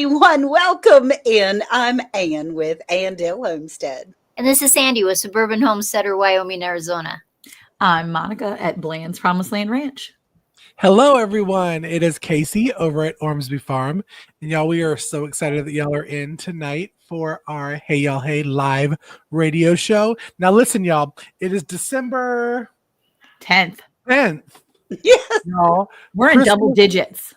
everyone. Welcome in. I'm Ann with Yall Homestead. And this is Sandy with Suburban Homesteader, Wyoming, Arizona. I'm Monica at Bland's Promised Land Ranch. Hello, everyone. It is Casey over at Ormsby Farm. And y'all, we are so excited that y'all are in tonight for our Hey Yall Hey live radio show. Now, listen, y'all, it is December 10th. Yes. Y'all, We're in double digits.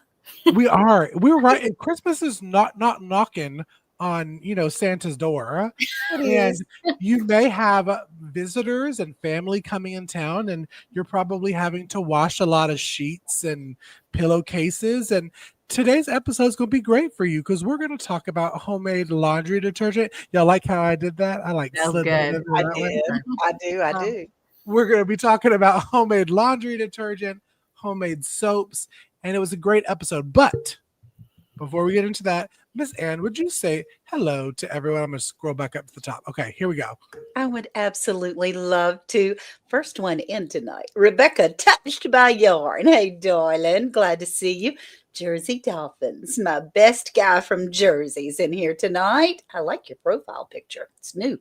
We are. We're right. And Christmas is not knocking on, Santa's door. And you may have visitors and family coming in town, and you're probably having to wash a lot of sheets and pillowcases. And today's episode is going to be great for you because we're going to talk about homemade laundry detergent. Y'all like how I did that? I like That's slid good. I do. We're going to be talking about homemade laundry detergent, homemade soaps, and it was a great episode. But before we get into that, Miss Ann, would you say hello to everyone? I'm going to scroll back up to the top. Okay, here we go. I would absolutely love to. First one in tonight, Rebecca, touched by yarn. Hey, darling, glad to see you. Jersey Dolphins, my best guy from Jersey's in here tonight. I like your profile picture. It's new.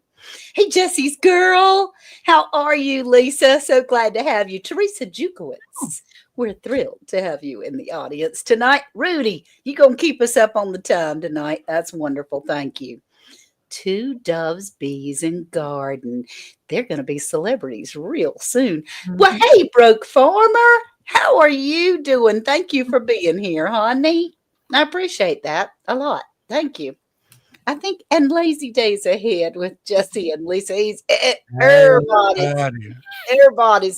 Hey, Jesse's girl. How are you, Lisa? So glad to have you. Teresa Jukowitz. We're thrilled to have you in the audience tonight. Rudy, you going to keep us up on the time tonight. That's wonderful. Thank you. Two Doves, Bees, and Garden. They're going to be celebrities real soon. Well, hey, Broke Farmer. How are you doing? Thank you for being here, honey. I appreciate that a lot. Thank you. I think, and Lazy Days Ahead with Jesse and Lisa. He's everybody's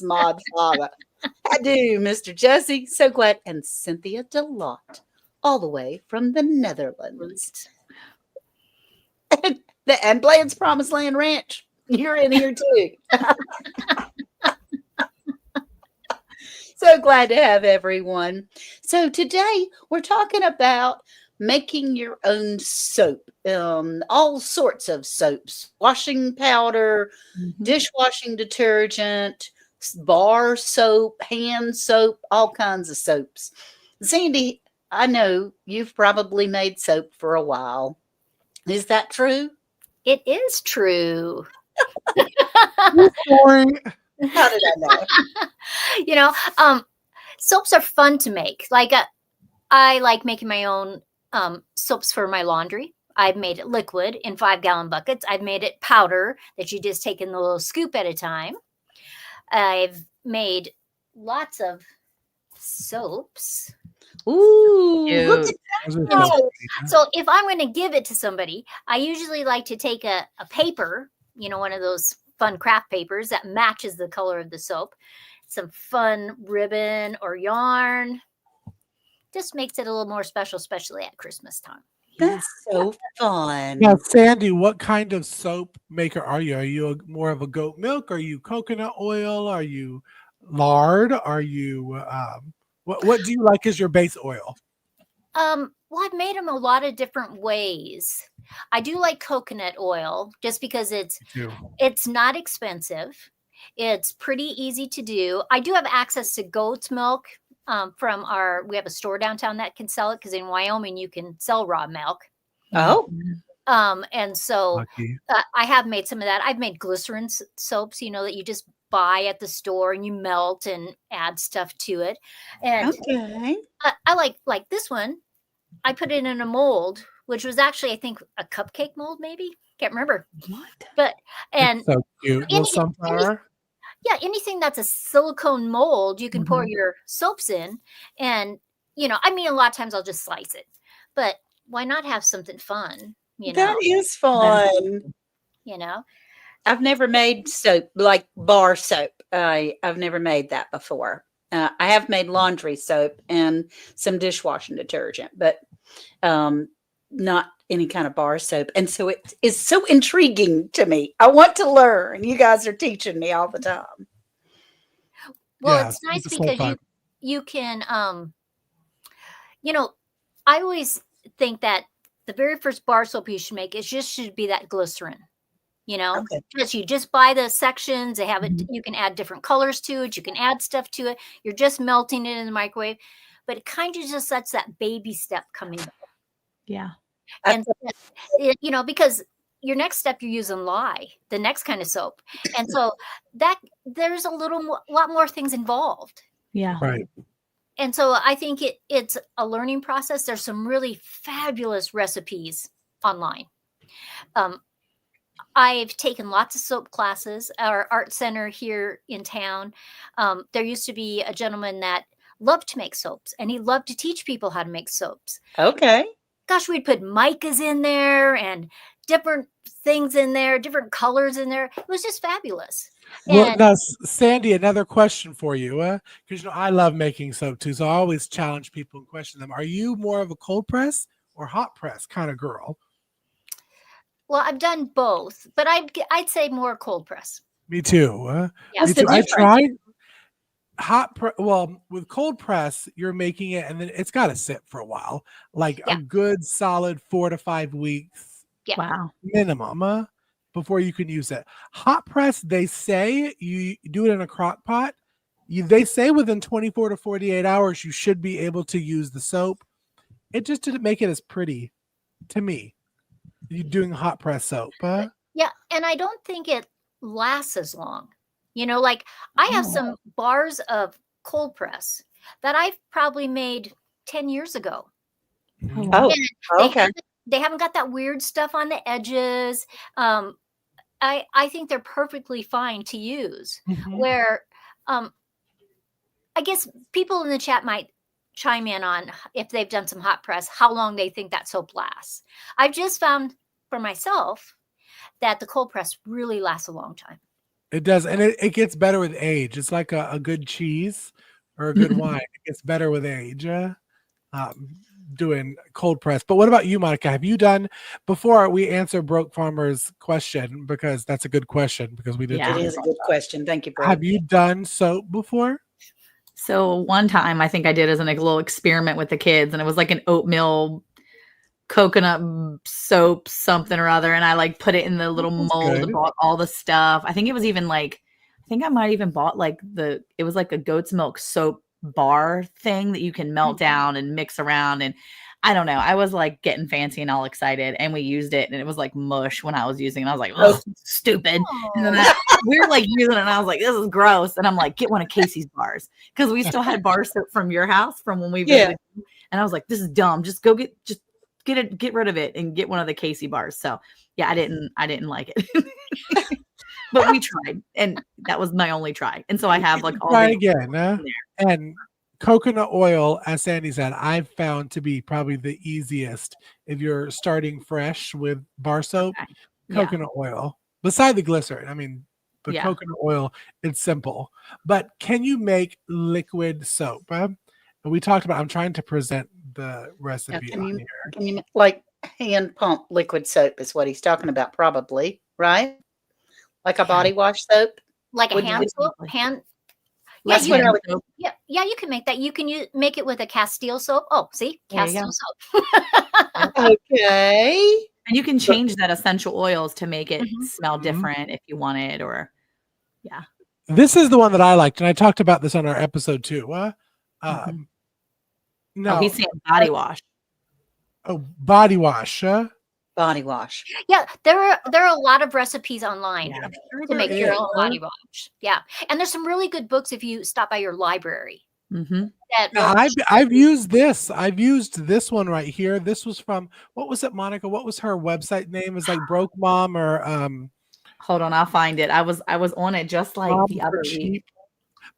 mod father. I do, Mr. Jesse. So glad. And Cynthia DeLotte, all the way from the Netherlands. And Bland's Promised Land Ranch. You're in here too. So glad to have everyone. So today we're talking about making your own soap, all sorts of soaps, washing powder, dishwashing detergent, bar soap, hand soap, all kinds of soaps. Sandy, I know you've probably made soap for a while. Is that true? It is true. How did I know? Soaps are fun to make. I like making my own soaps for my laundry. I've made it liquid in 5-gallon buckets. I've made it powder that you just take in the little scoop at a time. I've made lots of soaps. Ooh, look at that. So if I'm going to give it to somebody, I usually like to take a paper, one of those fun craft papers that matches the color of the soap, some fun ribbon or yarn. Just makes it a little more special, especially at Christmas time. That's so fun. Now, Sandy, what kind of soap maker are you? Are you more of a goat milk? Are you coconut oil? Are you lard? Are you what do you like as your base oil? Well, I've made them a lot of different ways. I do like coconut oil just because it's not expensive. It's pretty easy to do. I do have access to goat's milk we have a store downtown that can sell it because in Wyoming you can sell raw milk. Oh. And so I have made some of that. I've made glycerin soaps, that you just buy at the store and you melt and add stuff to it. And okay. I like this one. I put it in a mold, which was actually, I think, a cupcake mold, maybe. Can't remember. What? It's so cute. Sunflower. Anything that's a silicone mold, you can pour your soaps in. And, a lot of times I'll just slice it. But why not have something fun? That is fun. I've never made soap, like bar soap. I've never made that before. I have made laundry soap and some dishwashing detergent, but not any kind of bar soap. And so it is so intriguing to me. I want to learn. You guys are teaching me all the time. Well, it's nice because you can, I always think that the very first bar soap you should make should be that glycerin. Because you just buy the sections, they have it, you can add different colors to it, you can add stuff to it, you're just melting it in the microwave, but it kind of just lets that baby step coming. Yeah. And because your next step, you're using lye, the next kind of soap. And so that there's a lot more things involved. Yeah. Right. And so I think it's a learning process. There's some really fabulous recipes online. I've taken lots of soap classes. Our art center here in town, there used to be a gentleman that loved to make soaps, and he loved to teach people how to make soaps. Okay. Gosh, we'd put micas in there and different things in there, different colors in there. It was just fabulous. Well, now, Sandy, another question for you, because I love making soap too, so I always challenge people and question them. Are you more of a cold press or hot press kind of girl? Well, I've done both, but I'd say more cold press. Me too. Yeah. Me too. I tried with cold press, you're making it, and then it's got to sit for a while, like a good solid 4 to 5 weeks. Yeah. Wow. Minimum. Before you can use it. Hot press, they say you do it in a crock pot. They say within 24 to 48 hours, you should be able to use the soap. It just didn't make it as pretty to me. You doing hot press soap. Yeah. And I don't think it lasts as long. Like I have some bars of cold press that I've probably made 10 years ago. Oh, okay. They haven't got that weird stuff on the edges. I think they're perfectly fine to use. Where I guess people in the chat might chime in on, if they've done some hot press, how long they think that soap lasts. I've just found for myself that the cold press really lasts a long time. It does, and it gets better with age. It's like a good cheese or a good wine. It gets better with age. Doing cold press. But what about you, Monica? Have you done, before we answer Broke Farmer's question, because that's a good question, because we did. It is a good question. Thank you, Broke. Have you done soap before? So one time I think I did as a little experiment with the kids, and it was like an oatmeal coconut soap something or other, and I put it in the little mold and bought all the stuff. I think it was even I think I might even bought it was like a goat's milk soap bar thing that you can melt down and mix around, and I don't know, I was getting fancy and all excited, and we used it, and it was like mush when I was using it. I was like, oh, stupid. And then we were using it, and I was like, this is gross. And I'm like, get one of Casey's bars, because we still had bar soap from your house from when we visited. And I was like, this is dumb. Just go get rid of it and get one of the Casey bars. So yeah, I didn't like it. But we tried, and that was my only try. And so I have all try again. And coconut oil, as Sandy said, I've found to be probably the easiest if you're starting fresh with bar soap. Coconut oil, beside the glycerin. I mean, the coconut oil, it's simple. But can you make liquid soap? We talked about, I'm trying to present the recipe on here. Can you hand pump liquid soap is what he's talking about, probably, right? Like a body wash soap? Like a hand soap? Yeah, you can make that. You can make it with a Castile soap. Oh, see? Castile soap. Okay. And you can change that essential oils to make it smell different if you want it, or This is the one that I liked, and I talked about this on our episode too. No, he's saying body wash. Oh, body wash. Body wash. Yeah, there are a lot of recipes online to make your own body wash. Yeah, and there's some really good books if you stop by your library. I've used this. I've used this one right here. This was from, what was it, Monica? What was her website name? It's like Broke Mom or Hold on, I'll find it. I was on it just like the other week.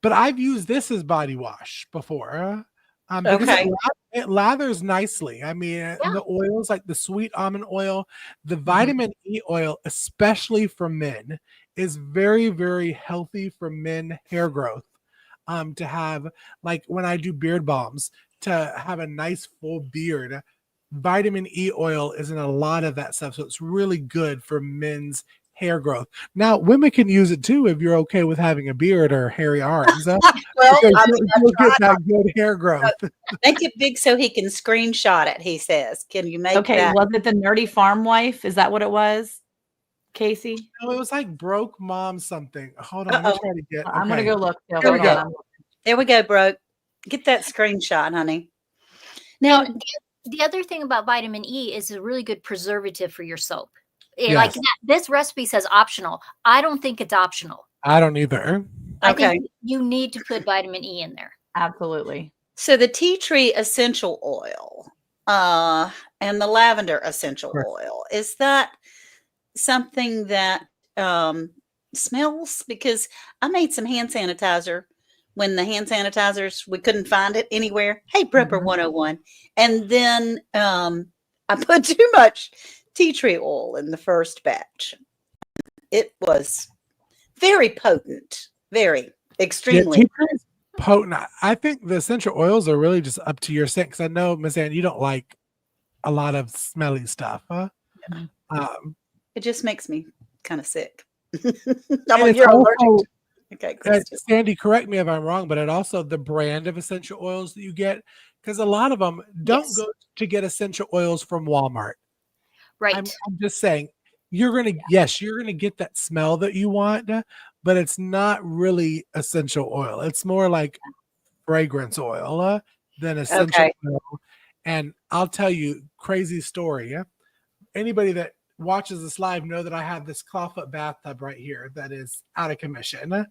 But I've used this as body wash before. Because it lathers nicely. I mean, the oils, like the sweet almond oil, the vitamin E oil, especially for men, is very, very healthy for men hair growth. To have, like when I do beard balms, to have a nice full beard, vitamin E oil is in a lot of that stuff. So it's really good for men's hair growth. Now, women can use it too if you're okay with having a beard or hairy arms. Well, you'll get that good hair growth. Make it big so he can screenshot it, he says. Can you make that? Was it the Nerdy Farm Wife? Is that what it was, Casey? No, it was like Broke Mom something. Hold on, let me try to get. I'm gonna go look. There we go. There we go, Broke. Get that screenshot, honey. Now, the other thing about vitamin E is a really good preservative for your soap. Like Yes. this recipe says optional. I don't think it's optional. I don't either. I Okay. think you need to put vitamin E in there. Absolutely. So the tea tree essential oil and the lavender essential Right. oil, is that something that smells? Because I made some hand sanitizer when the hand sanitizers, we couldn't find it anywhere. Hey, Prepper 101. And then I put too much tea tree oil in the first batch. It was very potent, very extremely. tea tree is potent. I think the essential oils are really just up to your scent. Because I know, Miss Ann, you don't like a lot of smelly stuff, huh? It just makes me kind of sick. And You're allergic also, to. Okay, Kristen. Sandy, correct me if I'm wrong, but it also the brand of essential oils that you get, because a lot of them don't Yes. go to get essential oils from Walmart. Right. I'm just saying, you're gonna get that smell that you want, but it's not really essential oil. It's more like fragrance oil than essential Okay. oil. And I'll tell you, crazy story. Anybody that watches this live know that I have this clawfoot bathtub right here that is out of commission.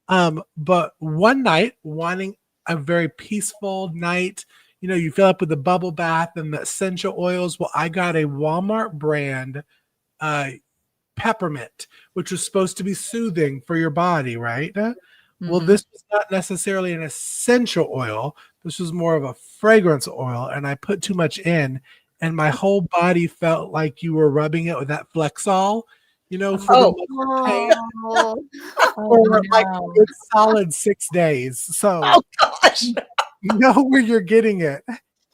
But one night, wanting a very peaceful night, you fill up with the bubble bath and the essential oils. Well, I got a Walmart brand peppermint, which was supposed to be soothing for your body, right? Well, this was not necessarily an essential oil. This was more of a fragrance oil, and I put too much in, and my whole body felt like you were rubbing it with that Flexol, for the pain for like a good solid 6 days. So Oh gosh. you know where you're getting it.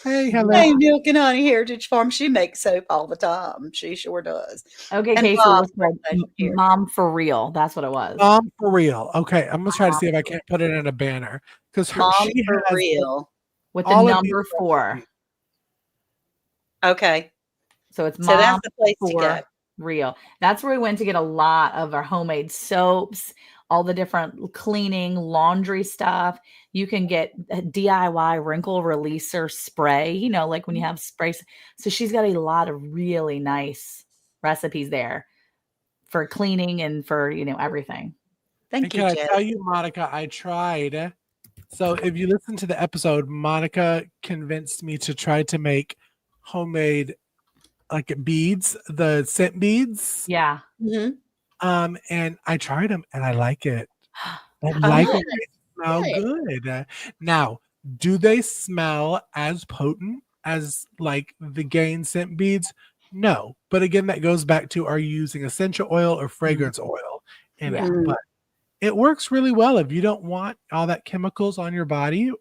Hey, hello. Hey, Milk and Honey Heritage Farm. She makes soap all the time. She sure does. Okay, And Casey, it Mom, was called pleasure here. Mom for Real. That's what it was. Mom for real. Okay, I'm gonna try to see if I can't put it in a banner because Mom she for has real. With the all of these number 4. recipes. Okay. So it's So that's Mom the place to for go. Real. That's where we went to get a lot of our homemade soaps, all the different cleaning, laundry stuff. You can get a DIY wrinkle releaser spray, like when you have sprays. So she's got a lot of really nice recipes there for cleaning and for, everything. And Thank you, can I Jess. tell you, Monica, I tried. So if you listen to the episode, Monica convinced me to try to make homemade like beads, the scent beads. Yeah. Mhm. And I tried them and I like it. I Oh, like Good. it. They smell Good. good. Now, do they smell as potent as like the Gain scent beads? No. But again, that goes back to, are you using essential oil or fragrance oil in Yeah. it? But it works really well if you don't want all that chemicals on your body.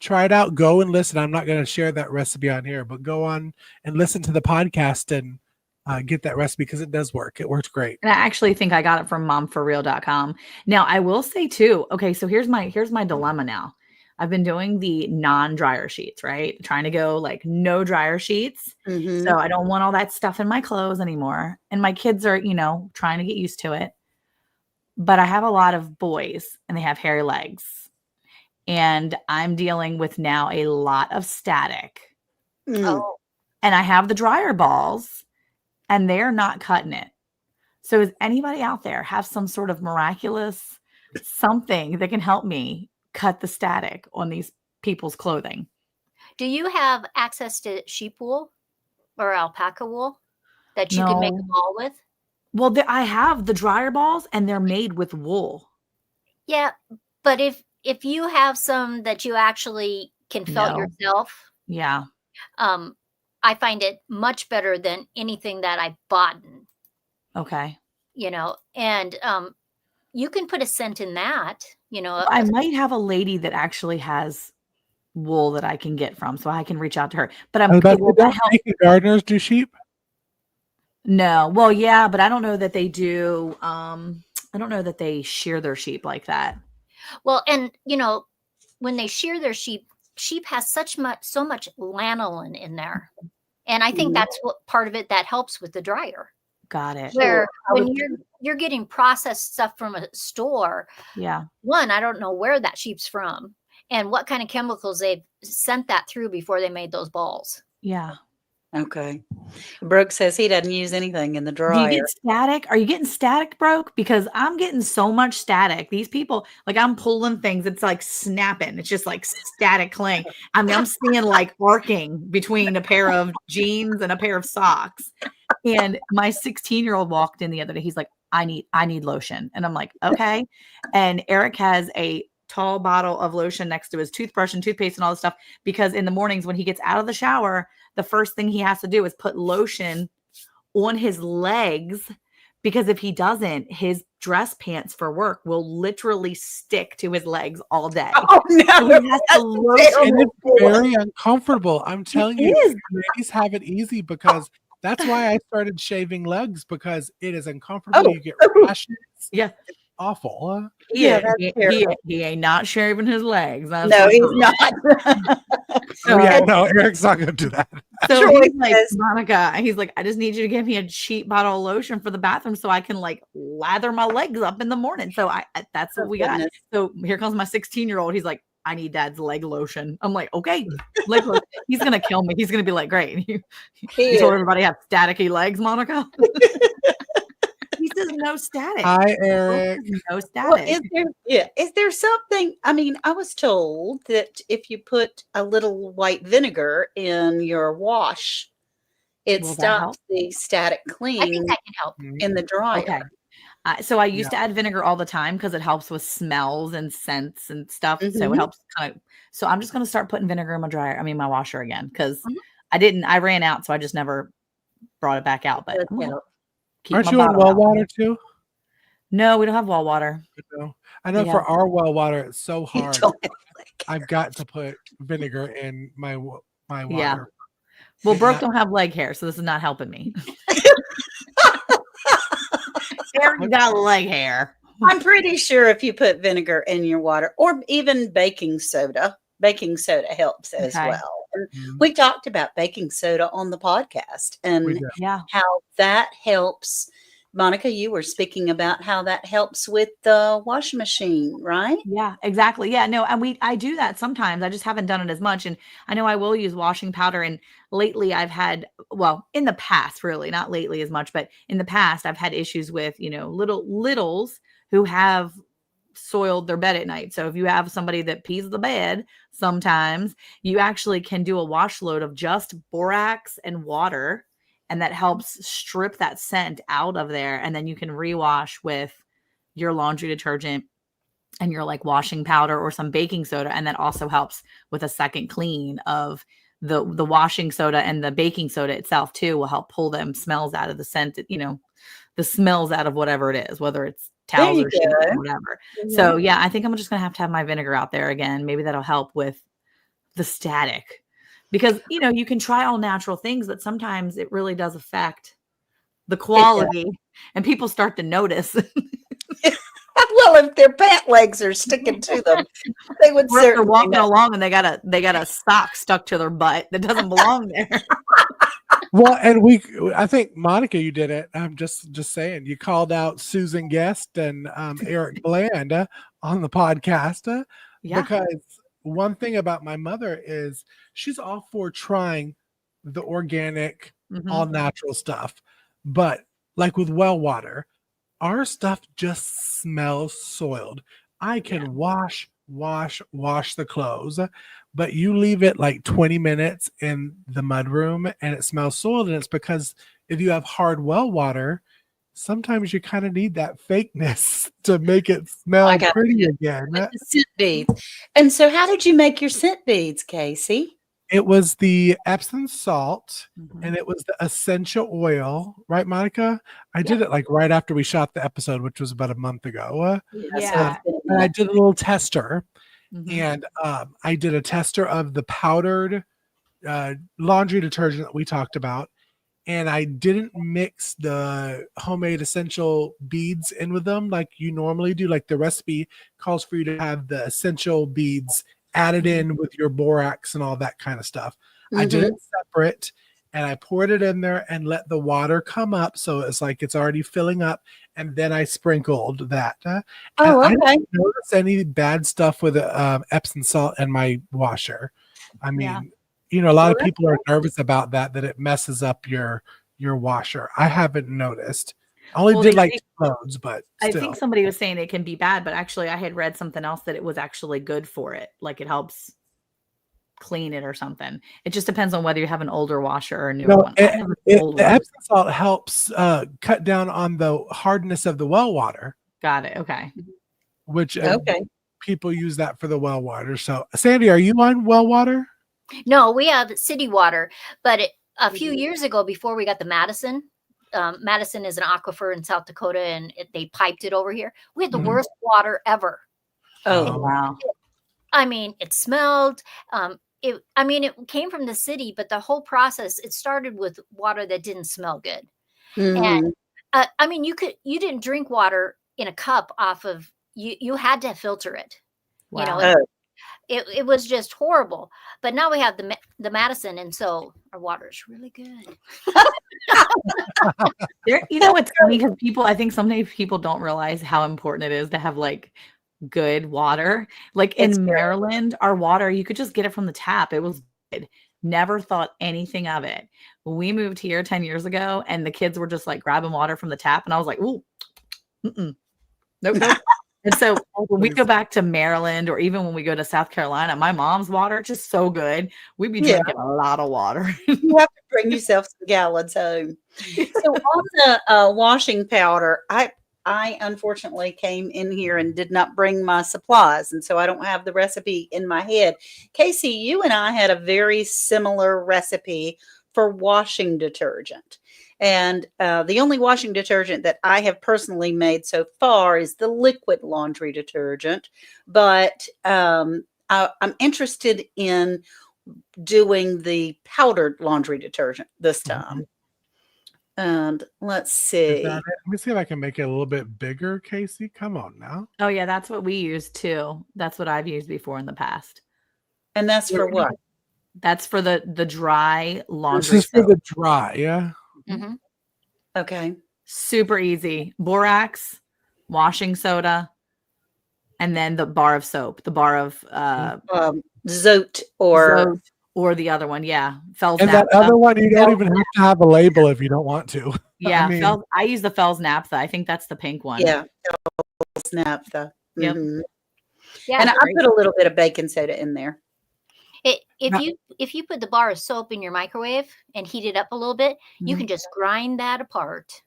Try it out. Go and listen. I'm not going to share that recipe on here, but go on and listen to the podcast and get that recipe because it does work. It works great. And I actually think I got it from momforreal.com. Now, I will say too, okay, so here's my dilemma now. I've been doing the non-dryer sheets, right? Trying to go like no dryer sheets. Mhm. So I don't want all that stuff in my clothes anymore. And my kids are, trying to get used to it. But I have a lot of boys and they have hairy legs. And I'm dealing with now a lot of static. Mm. Oh, And I have the dryer balls and they're not cutting it. So does anybody out there have some sort of miraculous something that can help me cut the static on these people's clothing? do you have access to sheep wool or alpaca wool that you can make a No. ball with? Well, I have the dryer balls and they're made with wool. Yeah, but if you have some that you actually can felt No. yourself, Yeah. I find it much better than anything that I bought. Okay. And you can put a scent in that. I might have a lady that actually has wool that I can get from, so I can reach out to her. But I was about to say, will that don't help? naked gardeners do sheep? No. Well, yeah, but I don't know that they do. I don't know that they shear their sheep like that. Well, and when they shear their sheep has so much lanolin in there, and I think that's what part of it that helps with the dryer. Got it. Where Sure. when you're getting processed stuff from a store, Yeah. one, I don't know where that sheep's from, and what kind of chemicals they've sent that through before they made those balls. Yeah. Okay. Brooke says he doesn't use anything in the Do you dryer. get static? Are you getting static, Broke? Because I'm getting so much static. These people, like I'm pulling things, it's like snapping. It's just like static clang. I mean, I'm seeing like arcing between a pair of jeans and a pair of socks. And my 16-year-old walked in the other day. He's like, I need lotion. And I'm like, okay. And Eric has a tall bottle of lotion next to his toothbrush and toothpaste and all this stuff, because in the mornings when he gets out of the shower, the first thing he has to do is put lotion on his legs, because if he doesn't, his dress pants for work will literally stick to his legs all day. Oh no, so he has to lotion. And it's very uncomfortable. I'm telling you, ladies have it easy, because that's why I started shaving legs, because it is uncomfortable. You get rashes. Yeah. It's awful. He ain't not shaving his legs. No, he's not. No, Eric's not going to do that. So he's like, Monica, he's like, I just need you to give me a cheap bottle of lotion for the bathroom so I can like lather my legs up in the morning. So that's what we got. So here comes my 16-year-old. He's like, I need dad's leg lotion. I'm like, okay, leg lotion. He's going to kill me. He's going to be like, great. You told everybody have staticky legs, Monica. He says no static. Hi, Eric. No static. Well, is there something? I mean, I was told that if you put a little white vinegar in your wash, it stops the static cling. I think that can help in the dryer. Okay. So I used to add vinegar all the time because it helps with smells and scents and stuff. So it helps kind of. So I'm just going to start putting vinegar in my washer again, because I ran out, so I just never brought it back out. But aren't you on well water too? No, we don't have well water. I know for our well water, it's so hard. I've got to put vinegar in my water. Yeah. Well, Brooke don't have leg hair, so this is not helping me. Eric got leg hair. I'm pretty sure if you put vinegar in your water, or even baking soda helps as well. And we talked about baking soda on the podcast and how that helps. Monica, you were speaking about how that helps with the washing machine, right? Yeah, exactly. Yeah, no, and I do that sometimes. I just haven't done it as much. And I know I will use washing powder. And lately I've had, in the past, really, not lately as much, but in the past, I've had issues with, littles who have soiled their bed at night. So if you have somebody that pees the bed, sometimes you actually can do a wash load of just borax and water. And that helps strip that scent out of there. And then you can rewash with your laundry detergent and your like washing powder or some baking soda. And that also helps with a second clean of the washing soda, and the baking soda itself too will help pull them smells out of the scent, the smells out of whatever it is, whether it's towels or sheets or whatever. Mm-hmm. So yeah, I think I'm just going to have my vinegar out there again. Maybe that'll help with the static. Because, you can try all natural things, but sometimes it really does affect the quality, and people start to notice. Well, if their pant legs are sticking to them, they would certainly. They're walking along and they got a sock stuck to their butt that doesn't belong there. Well, and I think Monica, you did it. I'm just saying, you called out Susan Guest and Eric Bland on the podcast because. One thing about my mother is she's all for trying the organic, all natural stuff. But like with well water, our stuff just smells soiled. I can wash the clothes, but you leave it like 20 minutes in the mud room and it smells soiled. And it's because if you have hard well water, sometimes you kind of need that fakeness to make it smell pretty again. The scent beads. And so how did you make your scent beads, Casey? It was the Epsom salt and it was the essential oil. Right, Monica? I did it like right after we shot the episode, which was about a month ago. And I did a little tester. And I did a tester of the powdered laundry detergent that we talked about. And I didn't mix the homemade essential beads in with them like you normally do. Like the recipe calls for you to have the essential beads added in with your borax and all that kind of stuff. I did it separate. and I poured it in there and let the water come up. So it's like it's already filling up. And then I sprinkled that. And I didn't notice any bad stuff with Epsom salt in my washer. I mean, a lot of people are nervous about that it messes up your washer. I haven't noticed. I only did like 2 loads, but still. I think somebody was saying it can be bad, but actually I had read something else that it was actually good for it. Like it helps clean it or something. It just depends on whether you have an older washer or a newer one. The Epsom salt helps cut down on the hardness of the well water. Got it. Okay. Which people use that for the well water. So, Sandy, are you on well water? No, we have city water, but a few years ago, before we got the Madison is an aquifer in South Dakota, and they piped it over here. We had the worst water ever. Oh, wow. I mean, it smelled. It came from the city, but the whole process, it started with water that didn't smell good. And you didn't drink water in a cup off of, you had to filter it. Wow. It was just horrible. But now we have the Madison, and so our water is really good. It's funny because I think sometimes people don't realize how important it is to have like good water. Like in Maryland, our water, you could just get it from the tap. It was good. Never thought anything of it. When we moved here 10 years ago and the kids were just like grabbing water from the tap, and I was like, ooh, nope. And so when we go back to Maryland, or even when we go to South Carolina, my mom's water is just so good. We'd be drinking a lot of water. You have to bring yourself some gallons home. So on the washing powder, I unfortunately came in here and did not bring my supplies, and so I don't have the recipe in my head. Casey, you and I had a very similar recipe for washing detergent. And the only washing detergent that I have personally made so far is the liquid laundry detergent. But I'm interested in doing the powdered laundry detergent this time. And let's see. Let me see if I can make it a little bit bigger, Casey. Come on now. Oh, yeah, that's what we use too. That's what I've used before in the past. And that's for what? That's for the dry laundry. This is for the dry, yeah. Mm-hmm. Okay. Super easy. Borax, washing soda, and then the bar of soap. The bar of Zote or the other one, Fells and naphtha. That other one, you don't even have to have a label if you don't want to. Yeah, I use the Fells naphtha. I think that's the pink one. Yeah, Fells naphtha. Yep. Mm-hmm. Yeah, and I put a little bit of baking soda in there. If you put the bar of soap in your microwave and heat it up a little bit, you can just grind that apart.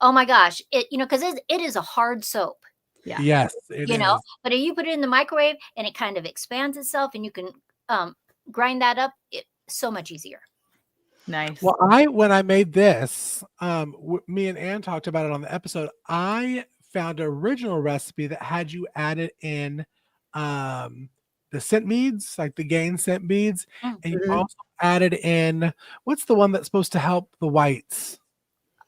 Oh my gosh, because it is a hard soap. Yeah. Yes, it is. But if you put it in the microwave and it kind of expands itself, and you can grind that up, it's so much easier. Nice. Well, when I made this, me and Ann talked about it on the episode. I found an original recipe that had you added in the scent beads, like the Gain scent beads, and you also added in, what's the one that's supposed to help the whites?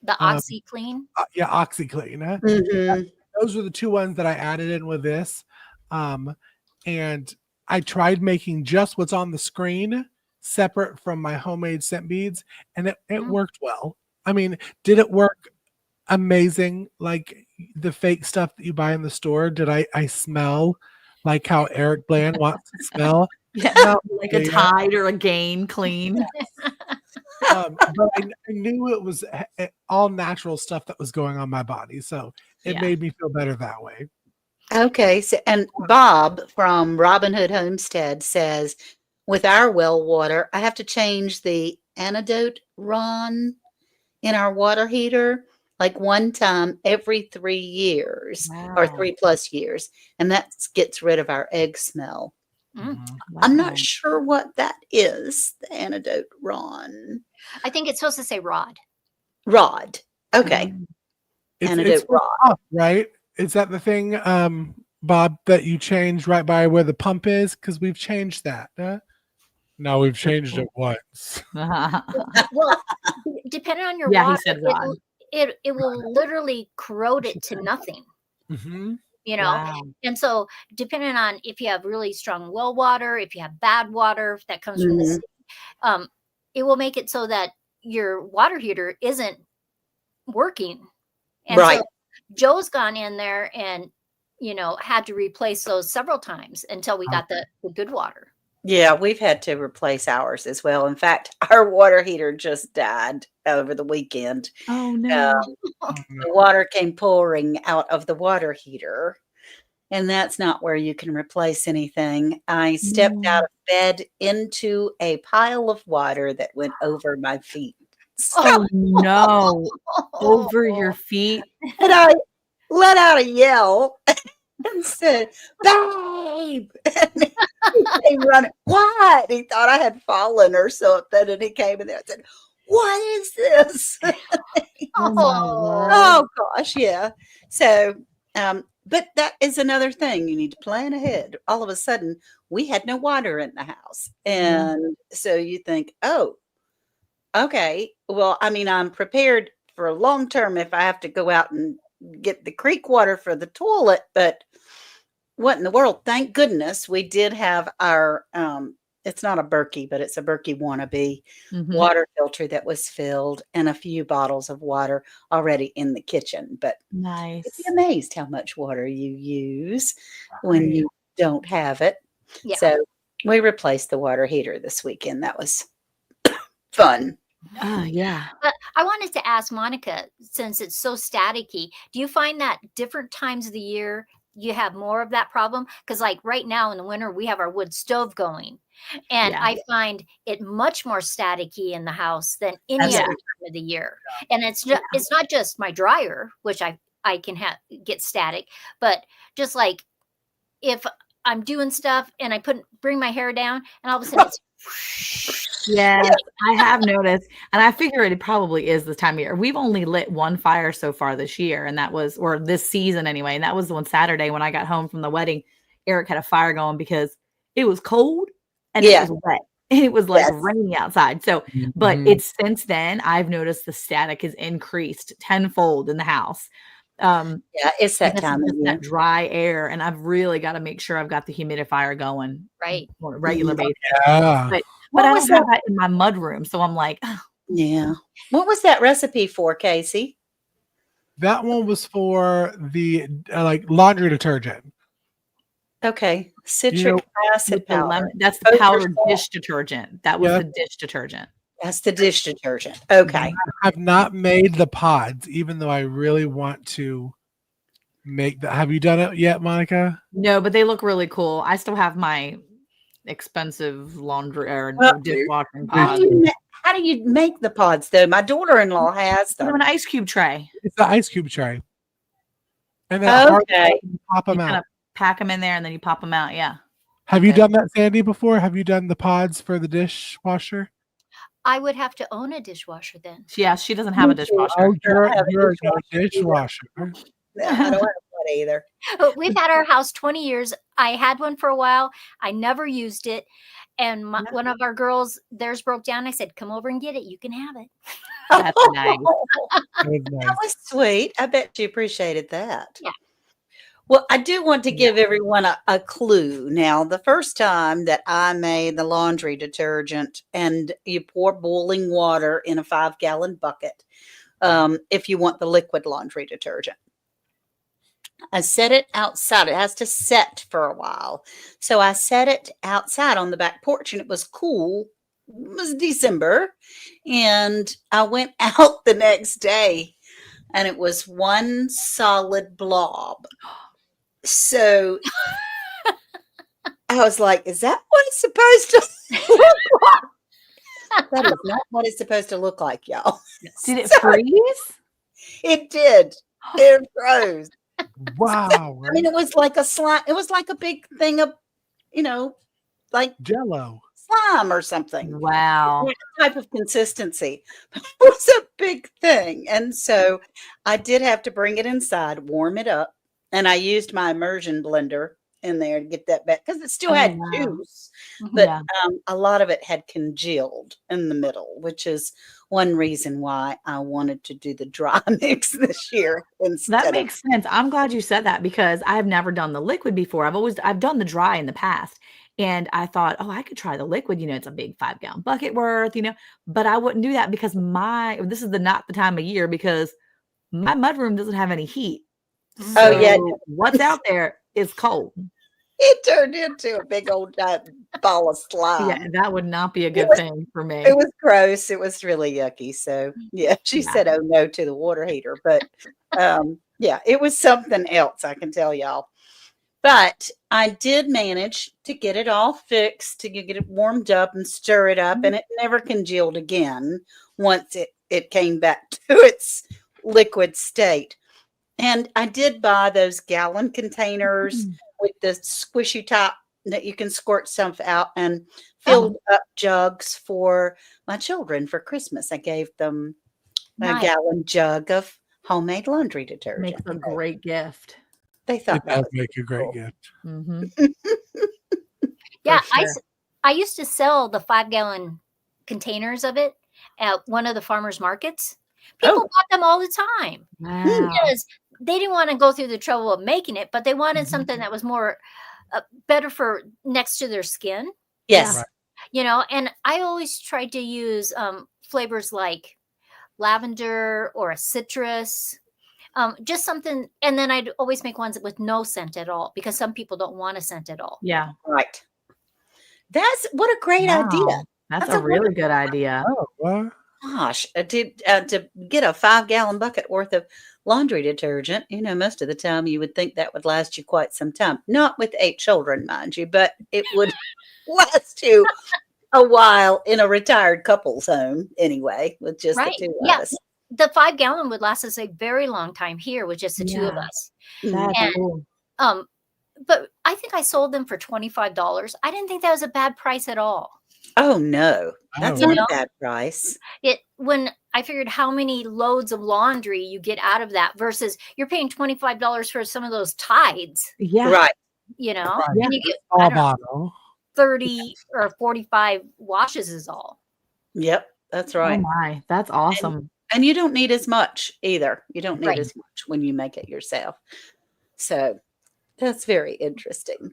The OxyClean. Yeah, OxyClean. Those were the 2 ones that I added in with this. And I tried making just what's on the screen separate from my homemade scent beads, and it worked well. I mean, did it work amazing like the fake stuff that you buy in the store? Did I smell like how Eric Bland wants to smell? Yeah, like a Tide or a Gain clean. But I knew it was all natural stuff that was going on my body, so it made me feel better that way. Okay, so and Bob from Robin Hood Homestead says, with our well water, I have to change the antidote run in our water heater like one time every 3 years or 3+ years, and that gets rid of our egg smell. Wow. I'm not sure what that is, the antidote run. I think it's supposed to say rod. Rod. Okay. It's rod. Pump, right? Is that the thing, Bob, that you changed right by where the pump is? Because we've changed that. No, we've changed it once. Well, depending on your water, he said rod. It will literally corrode it to nothing. And so depending on if you have really strong well water, if you have bad water that comes from the city, it will make it so that your water heater isn't working. And Right. so Joe's gone in there and, had to replace those several times until we got the good water. Yeah, we've had to replace ours as well. In fact, our water heater just died over the weekend. Oh no. The water came pouring out of the water heater, and that's not where you can replace anything. I stepped out of bed into a pile of water that went over my feet. Oh no. Over your feet. And I let out a yell and said, "Babe!" And he came running. What? He thought I had fallen or something, and he came in there and said, "What is this?" Oh gosh, yeah. So, but that is another thing. You need to plan ahead. All of a sudden, we had no water in the house, and so you think, "Oh, okay. Well, I mean, I'm prepared for long term if I have to go out and get the creek water for the toilet, but what in the world? Thank goodness we did have our it's not a Berkey, but it's a Berkey wannabe water filter that was filled and a few bottles of water already in the kitchen. But Nice. you'd be amazed how much water you use when you don't have it. Yeah. So we replaced the water heater this weekend. That was fun. Yeah. I wanted to ask Monica, since it's so staticky, do you find that different times of the year you have more of that problem? Because like right now in the winter, we have our wood stove going. And I find it much more staticky in the house than any other time of the year. And it's not just my dryer, which I can get static, but just like if I'm doing stuff and I bring my hair down and all of a sudden it's Yes, I have noticed, and I figure it probably is this time of year. We've only lit one fire so far this year, and that was, or this season anyway, and that was on Saturday when I got home from the wedding. Eric had a fire going because it was cold and it was wet. And it was like rainy outside. So, but it's since then I've noticed the static has increased tenfold in the house. It's that time of year. That dry air, and I've really got to make sure I've got the humidifier going on a regular basis. But I don't have that in my mud room, so I'm like, yeah. What was that recipe for, Casey? That one was for the like laundry detergent. Okay, citric acid powder. That's the powdered dish detergent. That was the dish detergent. That's the dish detergent. Okay. I've not made the pods, even though I really want to make that. Have you done it yet, Monica? No, but they look really cool. I still have my expensive laundry or dishwashing pods. How do you make the pods, though? My daughter-in-law has them. An ice cube tray. It's the ice cube tray. And then you pop them out. Pack them in there and then you pop them out. Yeah. Have you done that, Sandy, before? Have you done the pods for the dishwasher? I would have to own a dishwasher then. Yeah, she doesn't have a dishwasher. Oh, you're a dishwasher. No, I don't have one either. We've had our house 20 years. I had one for a while. I never used it. And one of our girls, theirs broke down. I said, come over and get it. You can have it. That's nice. That was sweet. I bet she appreciated that. Yeah. Well, I do want to give everyone a clue. Now, the first time that I made the laundry detergent, and you pour boiling water in a 5-gallon bucket if you want the liquid laundry detergent. I set it outside. It has to set for a while. So I set it outside on the back porch, and it was cool. It was December. And I went out the next day, and it was one solid blob. So I was like, is that what it's supposed to look like? That is not what it's supposed to look like, y'all. Did it freeze? It did. It froze. Wow. I mean, it was like a slime. It was like a big thing of, like Jello. Slime or something. Wow. Type of consistency. It was a big thing. And so I did have to bring it inside, warm it up. And I used my immersion blender in there to get that back because it still had juice, but a lot of it had congealed in the middle, which is one reason why I wanted to do the dry mix this year instead. That makes sense. I'm glad you said that because I have never done the liquid before. I've done the dry in the past, And I thought, oh, I could try the liquid. It's a big 5-gallon bucket worth, but I wouldn't do that because this is not the time of year because my mudroom doesn't have any heat. Oh, yeah. So what's out there is cold. It turned into a big old giant ball of slime. Yeah, that would not be a good thing for me. It was gross. It was really yucky. So yeah, she said, "Oh no" to the water heater. But yeah, it was something else, I can tell y'all. But I did manage to get it all fixed, to get it warmed up and stir it up, and it never congealed again once it came back to its liquid state. And I did buy those gallon containers with the squishy top that you can squirt stuff out, and filled up jugs for my children for Christmas. I gave them a gallon jug of homemade laundry detergent. Makes a great gift. They thought it does make a great gift. Yeah, sure. I used to sell the 5-gallon containers of it at one of the farmers markets. People bought them all the time because they didn't want to go through the trouble of making it, but they wanted something that was more better for next to their skin. Yes. Right. And I always tried to use flavors like lavender or a citrus, just something. And then I'd always make ones with no scent at all because some people don't want a scent at all. Yeah. Right. What a great idea. That's a really good idea. Oh, what? Gosh, to get a 5-gallon bucket worth of laundry detergent, most of the time you would think that would last you quite some time. Not with 8 children, mind you, but it would last you a while in a retired couple's home anyway, with just the 2 of us. The 5-gallon would last us a very long time here with just the 2 of us. That's cool. But I think I sold them for $25. I didn't think that was a bad price at all. Oh no, that's not a bad price. When I figured how many loads of laundry you get out of that versus you're paying $25 for some of those Tides. Yeah. Right. And you get all bottle. 30 or 45 washes is all. Yep, that's right. Oh my, that's awesome. And you don't need as much either. You don't need as much when you make it yourself. So that's very interesting.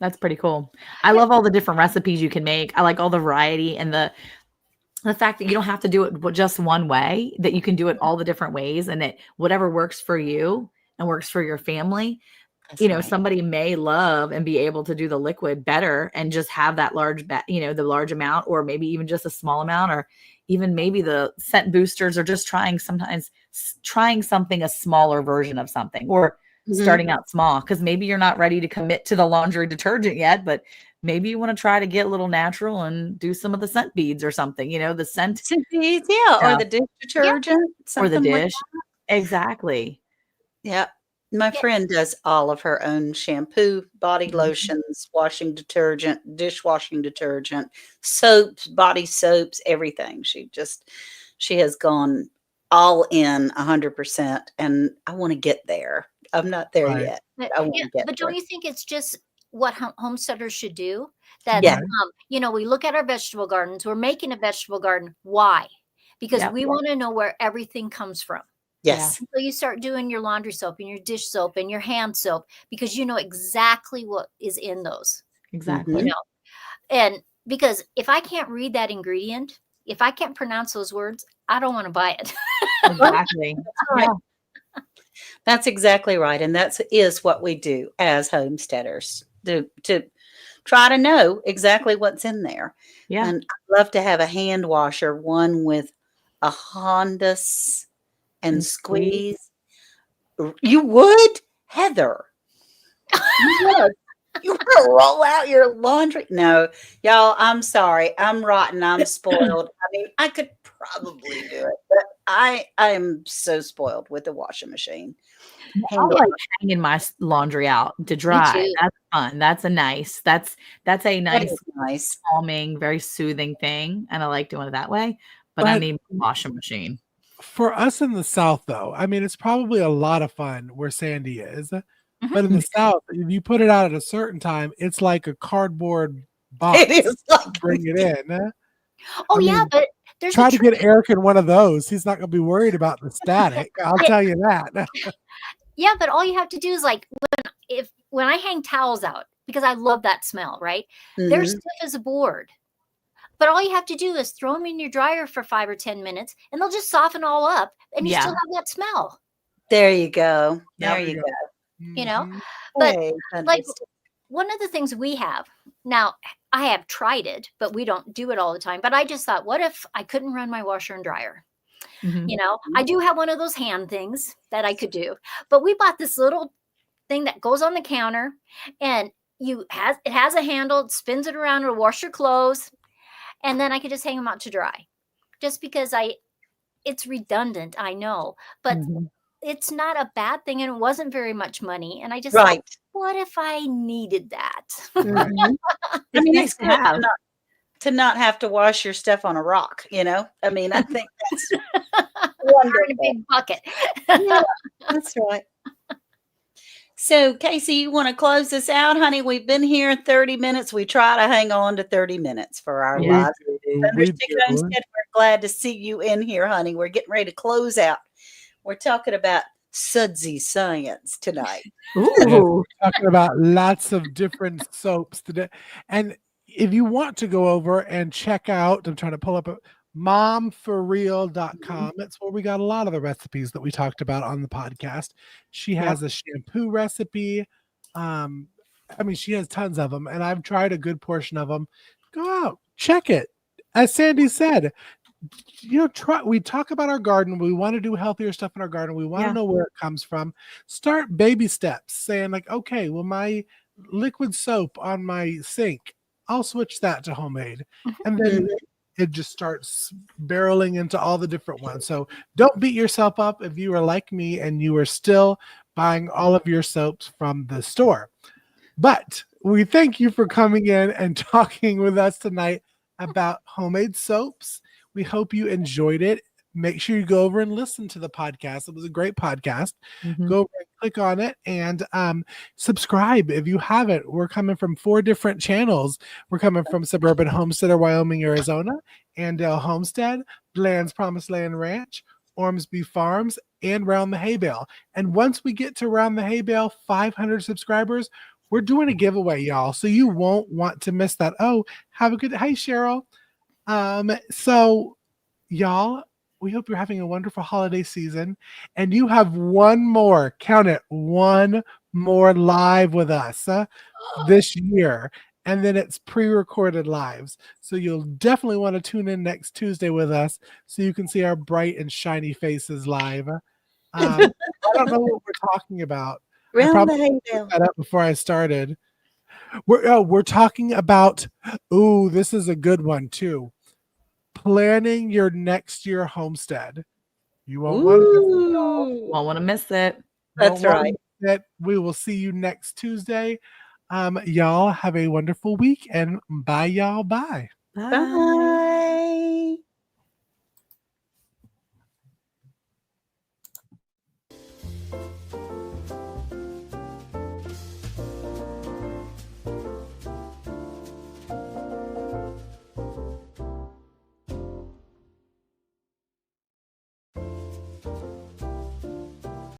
That's pretty cool. I love all the different recipes you can make. I like all the variety and the fact that you don't have to do it just one way, that you can do it all the different ways, and that whatever works for you and works for your family. Somebody may love and be able to do the liquid better and just have that large, the large amount, or maybe even just a small amount, or even maybe the scent boosters, or just trying something, a smaller version of something, or starting out small, because maybe you're not ready to commit to the laundry detergent yet, but maybe you want to try to get a little natural and do some of the scent beads or something, the scent beads, or the dish detergent, or the dish. Like Exactly. Yeah. My friend does all of her own shampoo, body lotions, washing detergent, dishwashing detergent, soaps, body soaps, everything. She has gone all in 100%, and I want to get there. I'm not there yet. But, I want to get there. Don't you think it's just what homesteaders should do? That we look at our vegetable gardens. We're making a vegetable garden. Why? Because we want to know where everything comes from. Yes. So you start doing your laundry soap and your dish soap and your hand soap because you know exactly what is in those. Exactly. And because if I can't read that ingredient, if I can't pronounce those words, I don't want to buy it. Exactly. That's exactly right. And that is what we do as homesteaders, to try to know exactly what's in there. Yeah. And I'd love to have a hand washer, one with a Honda's and squeeze. You would, Heather? You want to roll out your laundry? No, y'all, I'm sorry. I'm rotten. I'm spoiled. I mean, I could probably do it, but I am so spoiled with the washing machine. I like hanging my laundry out to dry. That's fun. That's a nice, calming, very soothing thing. And I like doing it that way, but I need a washing machine. For us in the South, though, I mean, it's probably a lot of fun where Sandy is. But in the South, if you put it out at a certain time, it's like a cardboard box. It is like bring it in. But there's try to get Eric in one of those. He's not going to be worried about the static. I'll tell you that. Yeah, but all you have to do is when I hang towels out, because I love that smell, right? They're Mhm. stiff as a board. But all you have to do is throw them in your dryer for 5 or 10 minutes, and they'll just soften all up, and you still have that smell, There you go. There There we you go. go. you know? Mhm. But Hey, like understood. one of the things we have now, I have tried it, but we don't do it all the time. But I just thought, what if I couldn't run my washer and dryer? Mhm. You know, I do have one of those hand things that I could do, but we bought this little thing that goes on the counter, and it has a handle, it spins it around to wash your clothes, and then I could just hang them out to dry. Just because it's redundant, I know, but Mhm. it's not a bad thing, and it wasn't very much money. And I just thought, Right. what if I needed that? Right. Mhm. I It's mean, nice it's to good have. to not have to wash your stuff on a rock, you know? I mean, I think that's Or in a wonderful. big bucket. Yeah, that's right. So, Casey, you want to close this out, honey? We've been here 30 minutes. We try to hang on to 30 minutes for our Yeah. We live. do. We Thunderstick do. Homestead, we're glad to see you in here, honey. We're getting ready to close out. We're talking about sudsy science tonight. Yes, Ooh. talking about lots of different soaps today. And if you want to go over and check out, I'm trying to pull up momforreal.com. It's where we got a lot of the recipes that we talked about on the podcast. She has a shampoo recipe. I mean, she has tons of them, and I've tried a good portion of them. Go out, check it. As Sandy said, we talk about our garden. We want to do healthier stuff in our garden. We want to know where it comes from. Start baby steps, saying like, okay, well, my liquid soap on my sink, I'll switch that to homemade. And then it just starts barreling into all the different ones. So don't beat yourself up if you are like me and you are still buying all of your soaps from the store. But we thank you for coming in and talking with us tonight about homemade soaps. We hope you enjoyed it. Make sure you go over and listen to the podcast. It was a great podcast. Mhm. Go over and click on it and subscribe if you haven't. We're coming from 4 different channels. We're coming from Suburban Homesteader, Wyoming, Arizona, Andale Homestead, Bland's Promised Land Ranch, Ormsby Farms, and Round the Hay Bale. And once we get to Round the Hay Bale, 500 subscribers, we're doing a giveaway, y'all. So you won't want to miss that. Oh, have a good day. Hey, Cheryl. So y'all, we hope you're having a wonderful holiday season. And you have one more, count it, one more live with us this year. And then it's pre-recorded lives. So you'll definitely want to tune in next Tuesday with us so you can see our bright and shiny faces live. I don't know what we're talking about. I Round the probably hay looked bale. that up before I started. We're talking about, this is a good one too. Planning your next year homestead. You won't want to miss it, y'all. Ooh, Won't want to miss it. that's Won't want to right. miss it. We will see you next Tuesday. Y'all have a wonderful week and bye, y'all. Bye. Bye. Bye.